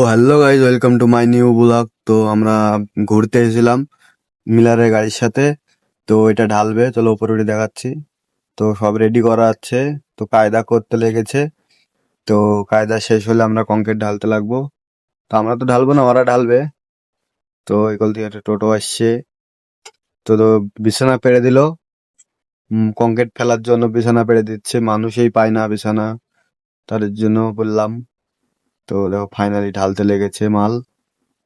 Hello guys, welcome to my new blog. তো আমরা ঘুরতে এসেছিলাম মিলারের গাড়ির সাথে। তো এটা ঢালবে, চলো উপরে উঠে দেখাচ্ছি। তো সব রেডি করা আছে, তো কায়দা করতে লেগেছে। তো কায়দা শেষ হলে আমরা কংক্রিট ঢালতে লাগবো। তো আমরা তো ঢালবো না, ওরা ঢালবে। তো এগুলো দিয়ে একটা টোটো আসছে। তো বিছানা পেড়ে দিল, কংক্রিট ফেলার জন্য বিছানা পেড়ে দিচ্ছে, মানুষই পায় না বিছানা, তার জন্য বললাম। তো দেখো ফাইনালি ঢালতে লেগেছে মাল,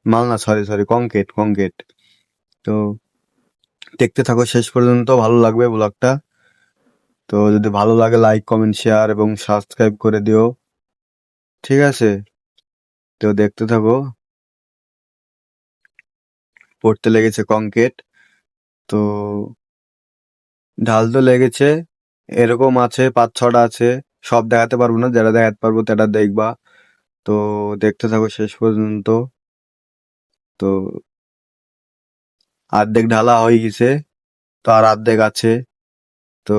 মাল না, সরি সরি, কংক্রিট কংক্রিট। তো দেখতে থাকো শেষ পর্যন্ত, ভালো লাগবে ব্লগটা। তো যদি ভালো লাগে লাইক কমেন্ট শেয়ার এবং সাবস্ক্রাইব করে দিও, ঠিক আছে? তো দেখতে থাকো। পড়তে লেগেছে কংক্রিট। তো ঢাল তো লেগেছে, এরকম আছে 5-6টা আছে। সব দেখাতে পারবো না, যেটা দেখাতে পারবো সেটা দেখবা। তো দেখতে থাকো শেষ পর্যন্ত। তো অর্ধেক ঢালা হয়ে গেছে, তো আর অর্ধেক আছে। তো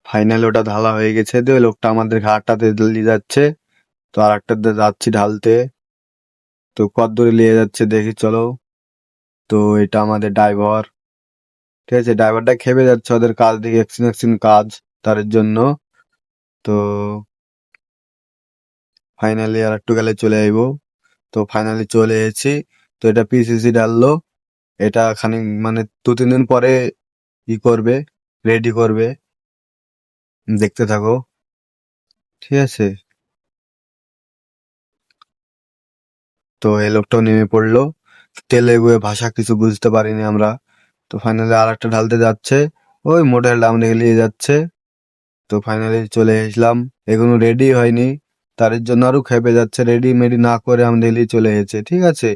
ফাইনালি ওটা ঢালা হয়ে গেছে। তো ওই লোকটা আমাদের ঘাটটাতে নিয়ে যাচ্ছে, তো আর একটা যাচ্ছি ঢালতে। তো কত দূরে নিয়ে যাচ্ছে দেখি চলো। তো এটা আমাদের ড্রাইভার, ঠিক আছে? ড্রাইভারটা খেপে যাচ্ছে, ওদের কাজ দেখে এক্সিন কাজ, তার জন্য। তো ফাইনালি আর একটু গেলে চলে আইবো। তো ফাইনালি চলে এসেছি। তো এটা পিসিসি ডাললো, এটা খানিক মানে 2-3 দিন পরে ই করবে, রেডি করবে। দেখতে থাকো, ঠিক আছে? তো এই লোকটাও নেমে পড়লো। তেলেগু ভাষা কিছু বুঝতে পারিনি আমরা। তো ফাইনালি আর একটা ঢালতে যাচ্ছে, ওই মোটর আমাদের নিয়ে যাচ্ছে। তো ফাইনালি চলে এসলাম, এখনো রেডি হয়নি, তার জন্য আরো খেপে যাচ্ছে। রেডি মেডি না করে আমাদের নিয়ে চলে এসেছে, ঠিক আছে?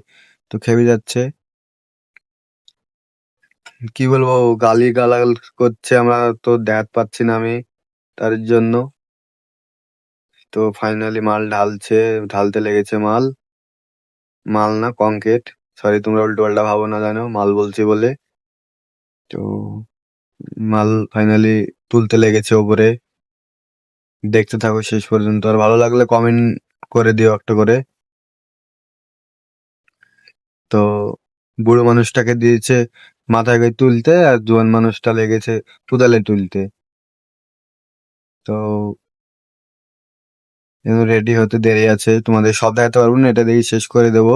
তো খেপে যাচ্ছে, কি বলবো, গালি গালাগাল করছে, আমরা তো দেখাতে পাচ্ছি না আমি, তার জন্য। তো ফাইনালি মাল ঢালছে, ঢালতে লেগেছে মাল, মাল না কংক্রিট, সরি তোমরা উল্টো পাল্টা ভাবো না, জানো মাল বলছি বলে। তো মাল ফাইনালি তুলতে লেগেছে ওপরে। দেখতে থাকো শেষ পর্যন্ত, আর ভালো লাগলে কমেন্ট করে দিও একটা করে। তো বুড়ো মানুষটাকে দিয়েছে মাথায় করে তুলতে, আর জোয়ান মানুষটা লেগেছে কোদালে তুলতে। তো রেডি হতে দেরি আছে, তোমাদের সব দেখাতে পারবো না, এটা দেখি শেষ করে দেবো।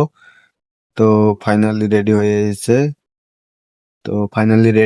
তো ফাইনালি রেডি হয়ে এসেছে। তো ফাইনালি রেডি।